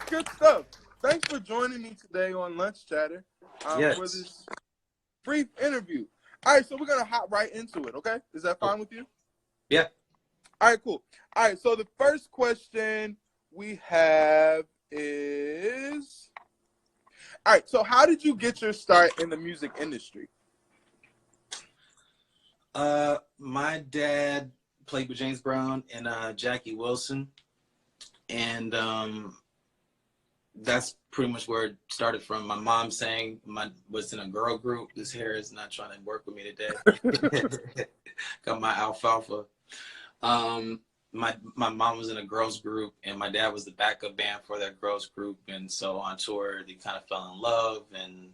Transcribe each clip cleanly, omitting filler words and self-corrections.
Good stuff. Thanks for joining me today on Lunch Chatter Yes. for this brief interview. All right, so we're gonna hop right into it. Okay, is that fine with you? Yeah. All right, cool. All right, so the first question we have is, all right, so how did you get your start in the music industry? My dad played with James Brown and Jackie Wilson, and that's pretty much where it started from. My mom sang, was in a girl group. This hair is not trying to work with me today. Got my alfalfa. My mom was in a girls group, and my dad was the backup band for that girls group. And so on tour, they kind of fell in love, and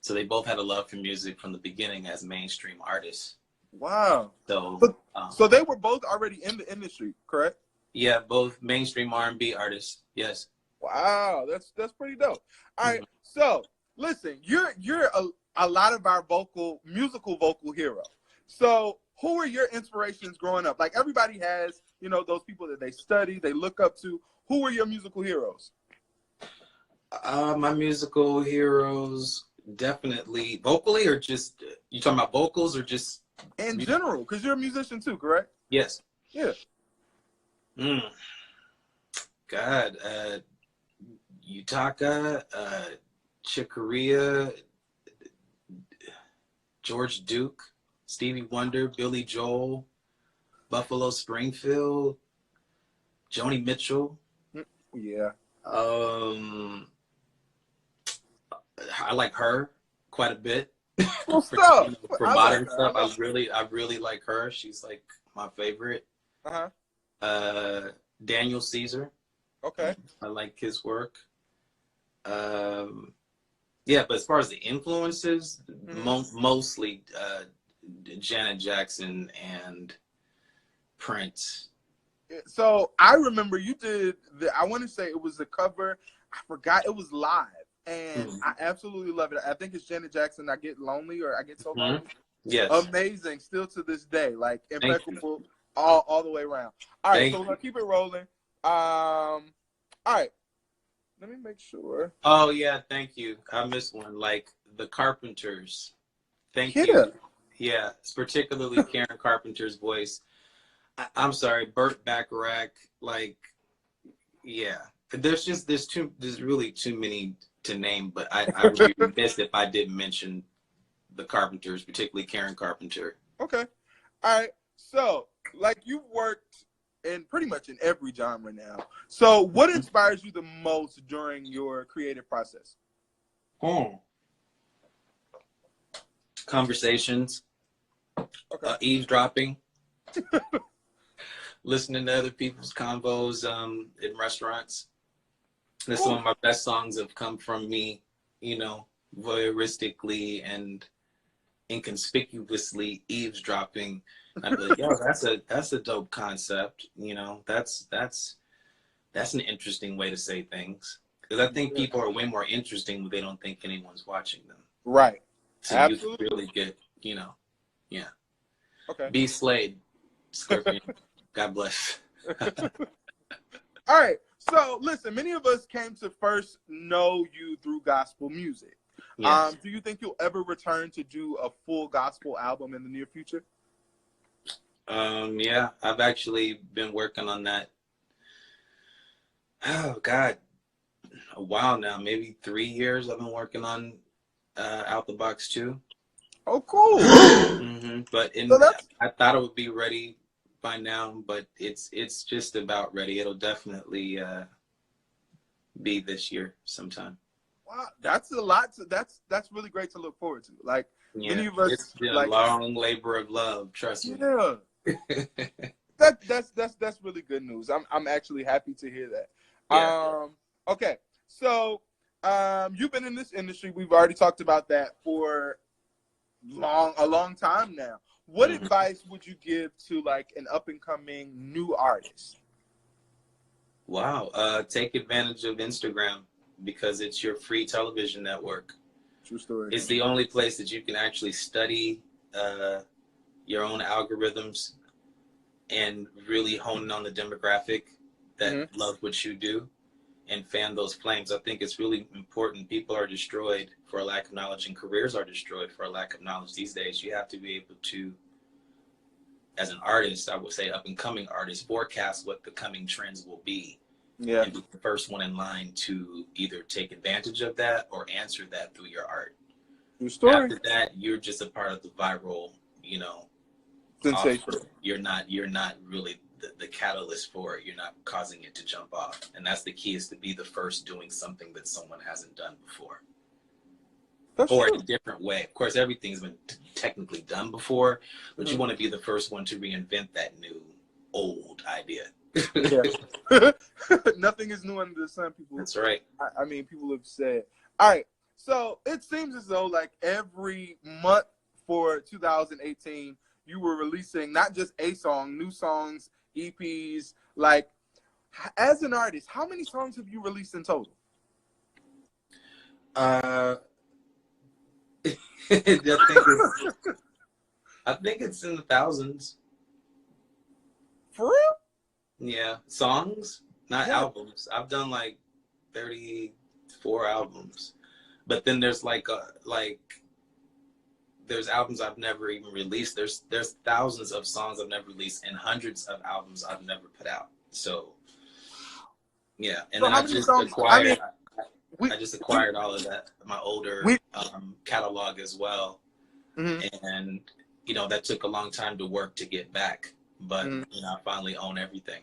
so they both had a love for music from the beginning as mainstream artists. Wow. So they were both already in the industry, correct? Yeah, both mainstream R&B artists. Yes. Wow, that's pretty dope. All right, so listen, you're a lot of our musical vocal hero. So who are your inspirations growing up? Like everybody has, those people that they study, they look up to. Who are your musical heroes? My musical heroes, definitely vocally, or just you talking about vocals or just in general? Because you're a musician too, correct? Yes. Yeah. God, Utaka, Chick Corea, George Duke, Stevie Wonder, Billy Joel, Buffalo Springfield, Joni Mitchell. Yeah. I like her quite a bit. Cool stuff. For modern stuff, I really like her. She's like my favorite. Daniel Caesar. Okay. I like his work. Yeah, but as far as the influences, mostly Janet Jackson and Prince. So I remember you did I want to say it was the cover. I forgot, it was live. And I absolutely love it. I think it's Janet Jackson, I Get Lonely, or I Get So Lonely. Yes. Amazing. Still to this day. Like impeccable all the way around. All right, so we're going to keep it rolling. All right. Let me make sure. Oh, yeah, thank you. I missed one. Like the Carpenters. Thank you. Yeah, it's particularly Karen Carpenter's voice. I'm sorry, Burt Bacharach. Like, yeah. There's really too many to name, but I would be remiss if I didn't mention the Carpenters, particularly Karen Carpenter. Okay. All right. So, like, you've worked in pretty much in every genre now. So what inspires you the most during your creative process? Conversations. Okay. Eavesdropping. Listening to other people's convos in restaurants. That's some of my best songs have come from me, voyeuristically and inconspicuously eavesdropping. I'd be like, yo, that's a dope concept. That's an interesting way to say things. Because I think people are way more interesting when they don't think anyone's watching them. Right. So absolutely. You can really get, yeah. Okay. B.slade, Scorpion. God bless. All right. So listen, many of us came to first know you through gospel music. Yes. Do you think you'll ever return to do a full gospel album in the near future? Yeah, I've actually been working on that. Oh God, a while now, maybe 3 years. I've been working on Out the Box 2. Oh, cool. But I thought it would be ready by now, but it's just about ready. It'll definitely be this year sometime. Wow, that's a lot. That's really great to look forward to. Like many of us, it's been a long labor of love. Trust me. Yeah. That's really good news. I'm actually happy to hear that. Yeah. Okay, so you've been in this industry. We've already talked about that for a long time now. What advice would you give to like an up and coming new artist? Wow, take advantage of Instagram because it's your free television network. True story. It's the only place that you can actually study your own algorithms and really hone in on the demographic that love what you do and fan those flames. I think it's really important. People are destroyed for a lack of knowledge, and careers are destroyed for a lack of knowledge these days. You have to be able to, as an artist, I would say up and coming artist, forecast what the coming trends will be. Yeah. And be the first one in line to either take advantage of that or answer that through your art. True story. After that, you're just a part of the viral, you know, sensation. offer. You're not really the catalyst for it. You're not causing it to jump off. And that's the key, is to be the first doing something that someone hasn't done before. That's or true. in a different way. Of course, everything's been technically done before, but you want to be the first one to reinvent that new old idea. Yeah. Nothing is new under the sun, people. That's right. I mean, people have said. All right. So it seems as though like every month for 2018, you were releasing not just a song, new songs, EPs. Like, as an artist, how many songs have you released in total? I think it's in the thousands. For real? Yeah, songs, not albums. I've done like 34 albums, but then there's there's albums I've never even released. There's thousands of songs I've never released and hundreds of albums I've never put out. So yeah, and so then I just acquired all of that, my older catalog as well. And you know, that took a long time to work to get back, but you know, I finally own everything.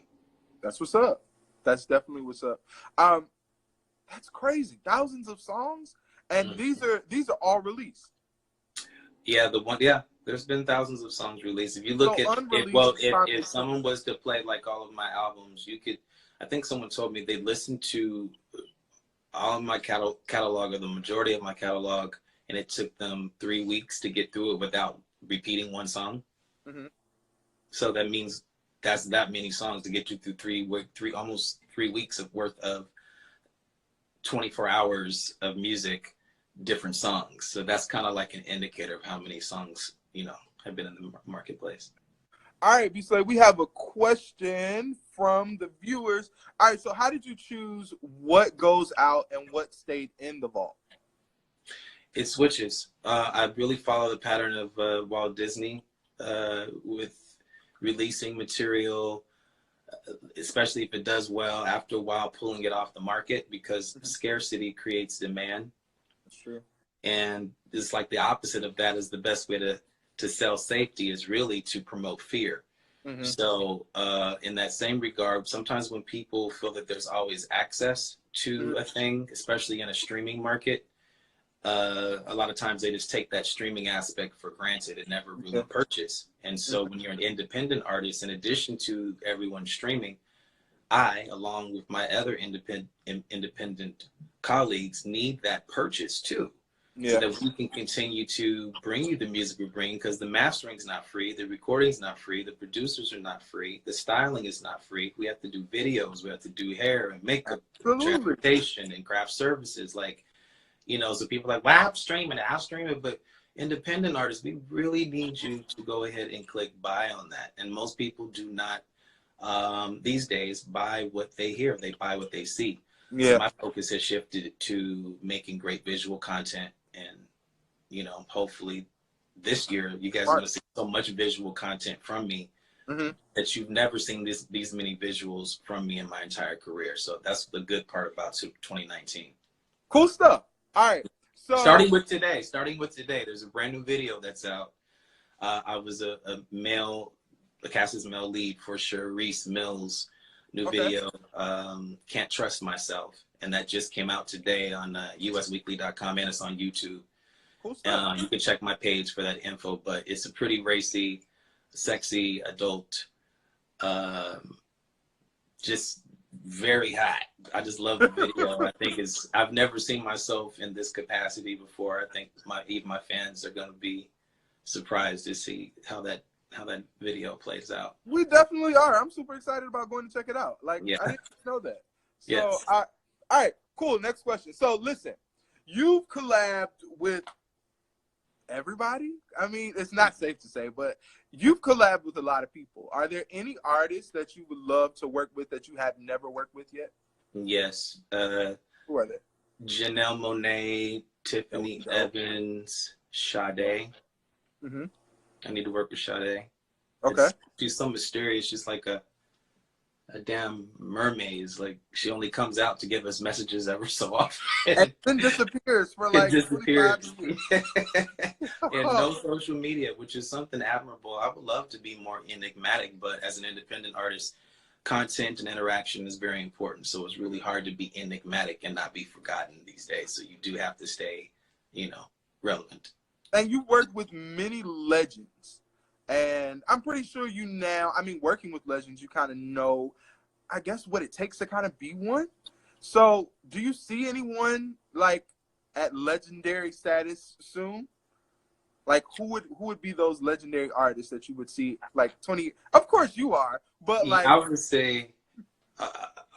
That's what's up. That's definitely what's up. That's crazy. Thousands of songs, and these are all released. Yeah, there's been thousands of songs released. If you look if someone was to play like all of my albums, you could. I think someone told me they listened to all of my catalog, or the majority of my catalog, and it took them 3 weeks to get through it without repeating one song. So that means that's that many songs to get you through almost 3 weeks of worth of 24 hours of music, different songs. So that's kind of like an indicator of how many songs, you know, have been in the marketplace. All right, b.slade, we have a question from the viewers. All right, so how did you choose what goes out and what stayed in the vault? It switches. I really follow the pattern of Walt Disney with releasing material, especially if it does well, after a while pulling it off the market, because scarcity creates demand. That's true. And it's like the opposite of that is the best way to sell safety is really to promote fear. So in that same regard, sometimes when people feel that there's always access to a thing, especially in a streaming market, a lot of times they just take that streaming aspect for granted and never really purchase. And so when you're an independent artist, in addition to everyone streaming, I, along with my other independent colleagues, need that purchase too. So that we can continue to bring you the music we bring, because the mastering's not free, the recording's not free, the producers are not free, the styling is not free. We have to do videos, we have to do hair and makeup, transportation and craft services. Like, you know, so people are like, well, I'll stream it. But independent artists, we really need you to go ahead and click buy on that. And most people do not, these days, buy what they hear. They buy what they see. So my focus has shifted to making great visual content. And, you know, hopefully this year, you guys are going to see so much visual content from me that you've never seen these many visuals from me in my entire career. So that's the good part about 2019. Cool stuff. All right. So starting with today, there's a brand new video that's out. I was a Cass's male lead for Sharice Mills' new video, Can't Trust Myself. And that just came out today on usweekly.com, and it's on YouTube. Cool stuff. You can check my page for that info, but it's a pretty racy, sexy, adult, just very hot. I just love the video. I think I've never seen myself in this capacity before. I think even my fans are going to be surprised to see how that video plays out. We definitely are. I'm super excited about going to check it out. Like, I didn't know that. So, all right, cool. Next question. So, listen, you've collabed with everybody? I mean, it's not safe to say, but you've collabed with a lot of people. Are there any artists that you would love to work with that you have never worked with yet? Yes. Who are they? Janelle Monáe, Tiffany Evans, Sade. Mm-hmm. I need to work with Sade. Okay. She's so mysterious. She's like a damn mermaid. It's like she only comes out to give us messages ever so often. And then disappears for like 25 years. And no social media, which is something admirable. I would love to be more enigmatic, but as an independent artist, content and interaction is very important. So it's really hard to be enigmatic and not be forgotten these days. So you do have to stay, relevant. And you worked with many legends. And I'm pretty sure working with legends, you kind of know, I guess, what it takes to kind of be one. So do you see anyone like at legendary status soon? Like who would be those legendary artists that you would see like 20? Of course you are, but like I would say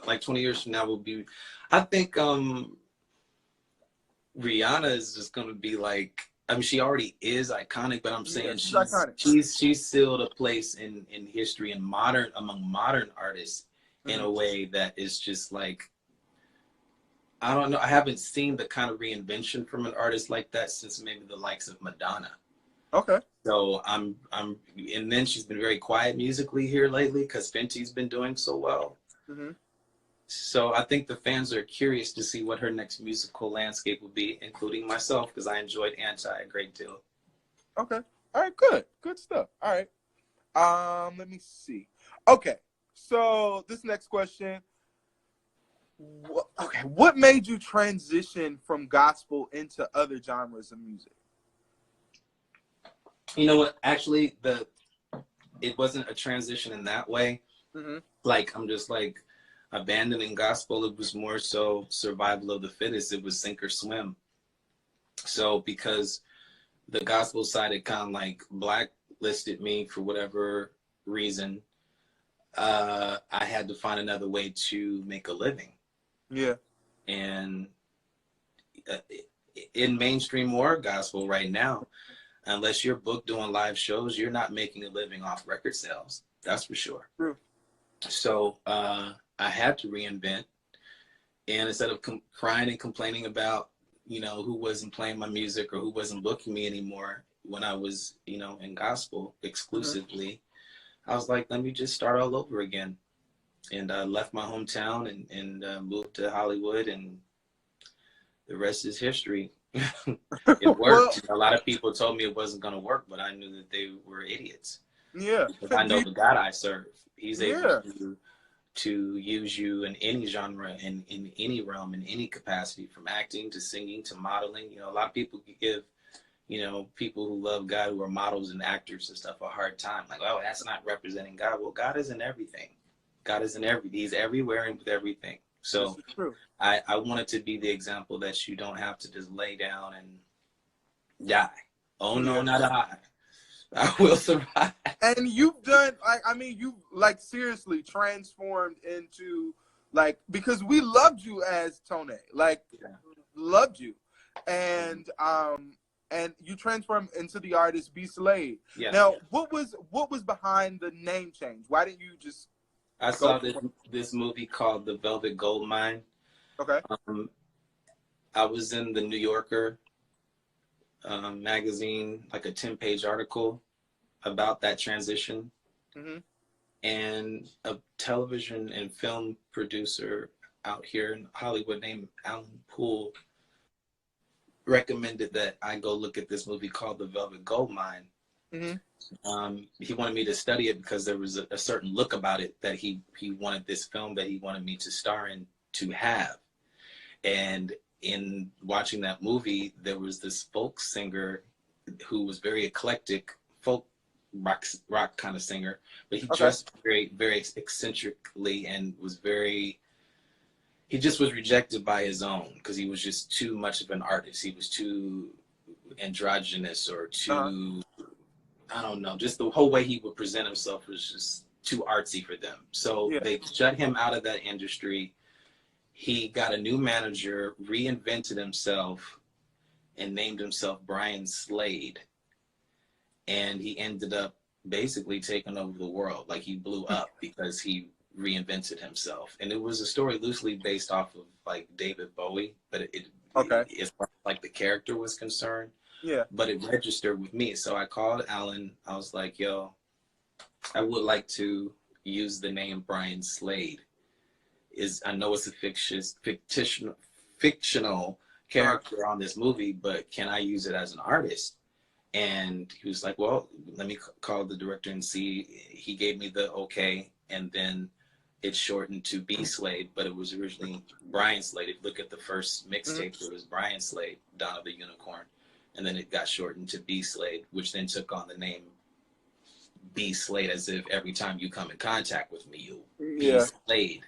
like 20 years from now will be, I think Rihanna is just going to be like, I mean, she already is iconic, but I'm saying she's sealed a place in history and among modern artists in a way that is just like, I don't know. I haven't seen the kind of reinvention from an artist like that since maybe the likes of Madonna. Okay. So and then she's been very quiet musically here lately because Fenty's been doing so well. Mm-hmm. So I think the fans are curious to see what her next musical landscape will be, including myself, because I enjoyed Anti a great deal. Okay. All right, good stuff. All right. Let me see. Okay. So this next question. Okay, what made you transition from gospel into other genres of music? You know what? Actually, it wasn't a transition in that way. Mm-hmm. Like, I'm just like abandoning gospel. It was more so survival of the fittest. It was sink or swim. So because the gospel side had kind of like blacklisted me for whatever reason, I had to find another way to make a living. Yeah. And in mainstream or gospel right now, unless you're booked doing live shows, you're not making a living off record sales. That's for sure. True. So I had to reinvent. And instead of crying and complaining about, who wasn't playing my music or who wasn't booking me anymore when I was, in gospel exclusively, I was like, let me just start all over again. And I left my hometown and moved to Hollywood, and the rest is history. It worked. A lot of people told me it wasn't going to work, but I knew that they were idiots. Yeah. Because I know the God I serve. He's able to use you in any genre, in any realm, in any capacity, from acting to singing to modeling. A lot of people give, people who love God, who are models and actors and stuff, a hard time. Like, oh, that's not representing God. Well, God is in everything. God is in everything. He's everywhere and with everything. So I wanted to be the example that you don't have to just lay down and die. Oh, no, not I will survive. And you've done, you seriously transformed into, because we loved you as Tone. Loved you. And you transformed into the artist b.slade. Yeah. Now, what was behind the name change? Why didn't you just... I saw this movie called The Velvet Goldmine. Okay. I was in the New Yorker magazine, like a 10-page article about that transition. Mm-hmm. And a television and film producer out here in Hollywood named Alan Poole recommended that I go look at this movie called The Velvet Goldmine. Mm-hmm. He wanted me to study it because there was a certain look about it that he wanted this film that he wanted me to star in to have. And in watching that movie, there was this folk singer who was very eclectic, folk rock kind of singer, but he dressed very, very eccentrically and he just was rejected by his own because he was just too much of an artist. He was too androgynous or too... I don't know, just the whole way he would present himself was just too artsy for them. So they shut him out of that industry. He got a new manager, reinvented himself, and named himself b.slade. And he ended up basically taking over the world. Like, he blew up because he reinvented himself. And it was a story loosely based off of like David Bowie, but as far as like the character was concerned, Yeah. but it registered with me. So I called Alan. I was like, yo, I would like to use the name b.slade. I know it's a fictional character on this movie, but can I use it as an artist? And he was like, well, let me call the director and see. He gave me the okay, and then it shortened to b.slade, but it was originally b.slade. If you look at the first mixtape, it was b.slade, Dawn of the Unicorn, and then it got shortened to b.slade, which then took on the name b.slade, as if every time you come in contact with me, you'll b.slade.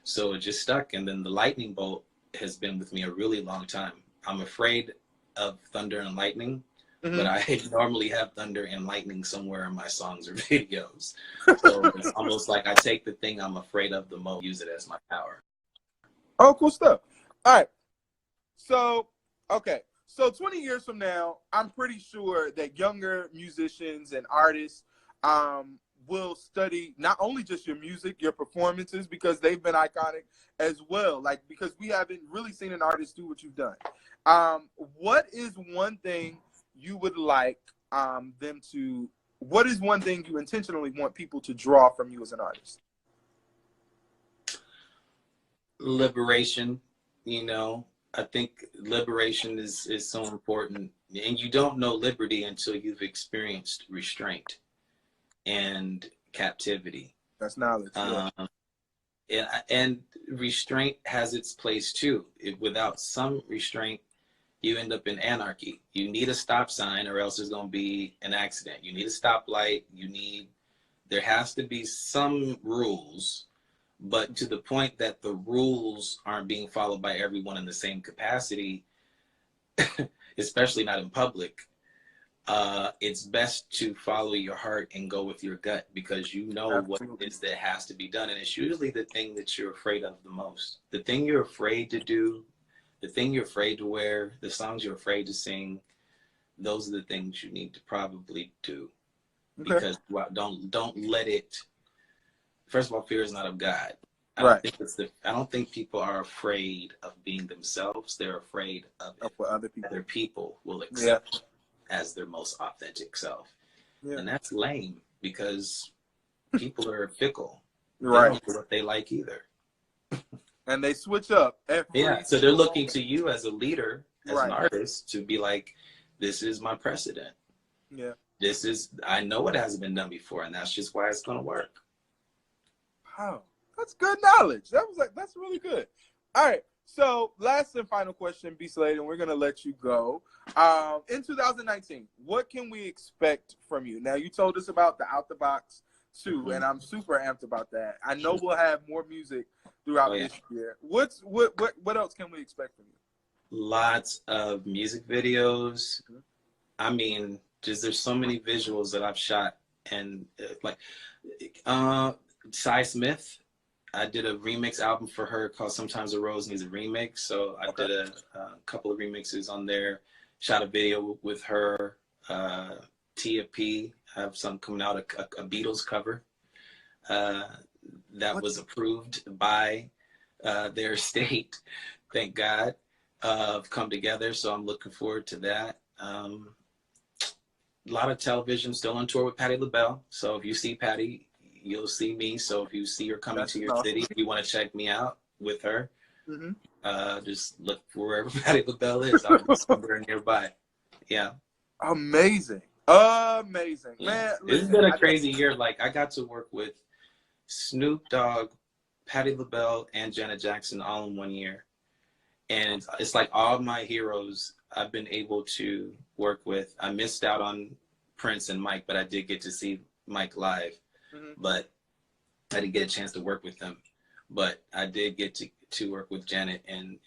So it just stuck, and then the lightning bolt has been with me a really long time. I'm afraid of thunder and lightning, but I normally have thunder and lightning somewhere in my songs or videos. So it's almost like I take the thing I'm afraid of the most, use it as my power. Oh, cool stuff. All right. So, okay. So 20 years from now, I'm pretty sure that younger musicians and artists will study not only just your music, your performances, because they've been iconic as well. Like, because we haven't really seen an artist do what you've done. What is one thing you would like what is one thing you intentionally want people to draw from you as an artist? Liberation. You know, I think liberation is so important, and you don't know liberty until you've experienced restraint and captivity. That's knowledge. And restraint has its place too. Without some restraint, you end up in anarchy. You need a stop sign, or else there's going to be an accident. You need a stoplight. There has to be some rules, but to the point that the rules aren't being followed by everyone in the same capacity, especially not in public. It's best to follow your heart and go with your gut, because you know what it is that has to be done. And it's usually the thing that you're afraid of the most. The thing you're afraid to do, the thing you're afraid to wear, the songs you're afraid to sing, those are the things you need to probably do. Okay. Because don't let it, first of all, fear is not of God. I don't think people are afraid of being themselves. They're afraid of what other people will accept as their most authentic self. And that's lame, because people are fickle. They don't know what they like either. And they switch up. So they're looking to you as a leader, as an artist, to be like, this is my precedent. I know it hasn't been done before, and that's just why it's going to work. Wow, that's good knowledge. That's really good. All right. So last and final question, b.slade, and we're going to let you go. In 2019, what can we expect from you? Now, you told us about the Out the Box 2, and I'm super amped about that. I know we'll have more music throughout this year. What else can we expect from you? Lots of music videos. I mean, there's so many visuals that I've shot, and Cy Smith, I did a remix album for her called Sometimes a Rose Needs a Remix. So I did a couple of remixes on there, shot a video with her. Tia P, I have some coming out, a Beatles cover that was approved by their estate, thank God, come together. So I'm looking forward to that. A lot of television, still on tour with Patti Labelle. So if you see Patti, you'll see me. So if you see her coming to your city, if you want to check me out with her, just look for wherever Patti Labelle is. I'll be somewhere nearby. Yeah. Amazing. Man. It's been a crazy year. Like, I got to work with Snoop Dogg, Patti LaBelle, and Janet Jackson all in 1 year. And it's like all my heroes I've been able to work with. I missed out on Prince and Mike, but I did get to see Mike live. But I didn't get a chance to work with them. But I did get to work with Janet and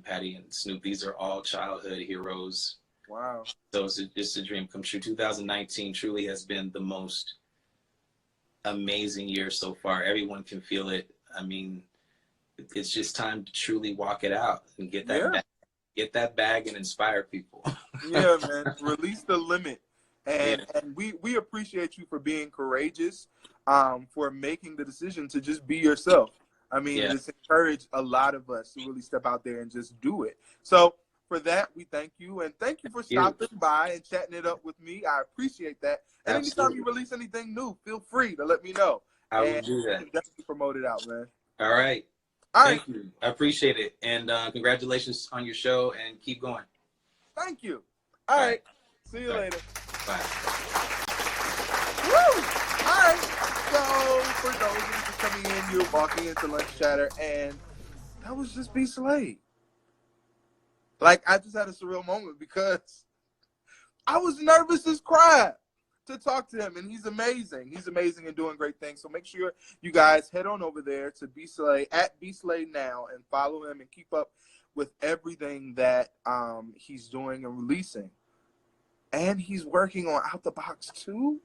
Patti and Snoop. These are all childhood heroes. Wow. So it's a dream come true. 2019 truly has been the most amazing year so far. Everyone can feel it. I mean, it's just time to truly walk it out and get that back. get that bag and inspire people. Yeah, man. Release the limit. And Yeah. and we appreciate you for being courageous, for making the decision to just be yourself. I mean, Yeah. it's encouraged a lot of us to really step out there and just do it. So for that, we thank you. And thank you for stopping by and chatting it up with me. I appreciate that. And anytime you release anything new, feel free to let me know. I will do that. We can definitely promote it out, man. All right. All Thank right. you. I appreciate it. And congratulations on your show, and keep going. Thank you. All right. See you later. Bye. Woo! All right. So for those of you just coming in, you're walking into Lunch Chatter, and that was just b.slade. Like, I just had a surreal moment because I was nervous as crap to talk to him, and he's amazing. He's amazing and doing great things. So make sure you guys head on over there to b.slade, at b.slade now, and follow him and keep up with everything that he's doing and releasing. And he's working on Out the Box too.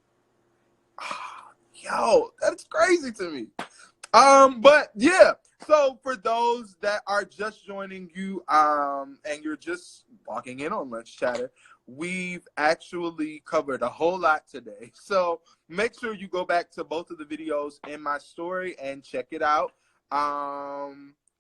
Yo, that's crazy to me. But yeah, so for those that are just joining you, and you're just walking in on Lunch Chatter, we've actually covered a whole lot today. So make sure you go back to both of the videos in my story and check it out.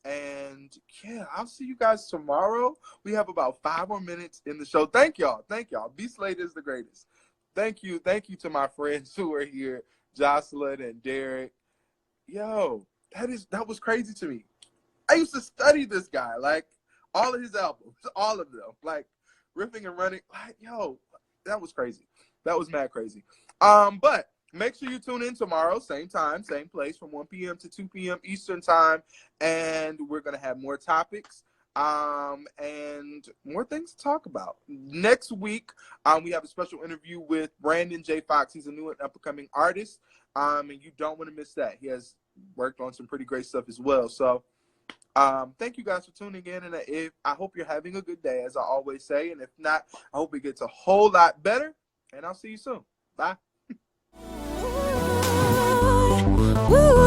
And yeah, I'll see you guys tomorrow. We have about 5 more minutes in the show. Thank y'all. Thank y'all. b.slade is the greatest. Thank you. Thank you to my friends who are here, Jocelyn and Derek. Yo, that was crazy to me. I used to study this guy, like all of his albums, all of them, like riffing and running. Like, yo, that was crazy. That was mad crazy. But make sure you tune in tomorrow, same time, same place, from 1 p.m. to 2 p.m. Eastern time, and we're gonna have more topics, and more things to talk about. Next week, we have a special interview with Brandon J. Fox. He's a new and up-and-coming artist, and you don't want to miss that. He has worked on some pretty great stuff as well. So thank you guys for tuning in, and I hope you're having a good day, as I always say, and if not, I hope it gets a whole lot better, and I'll see you soon. Bye. Woo!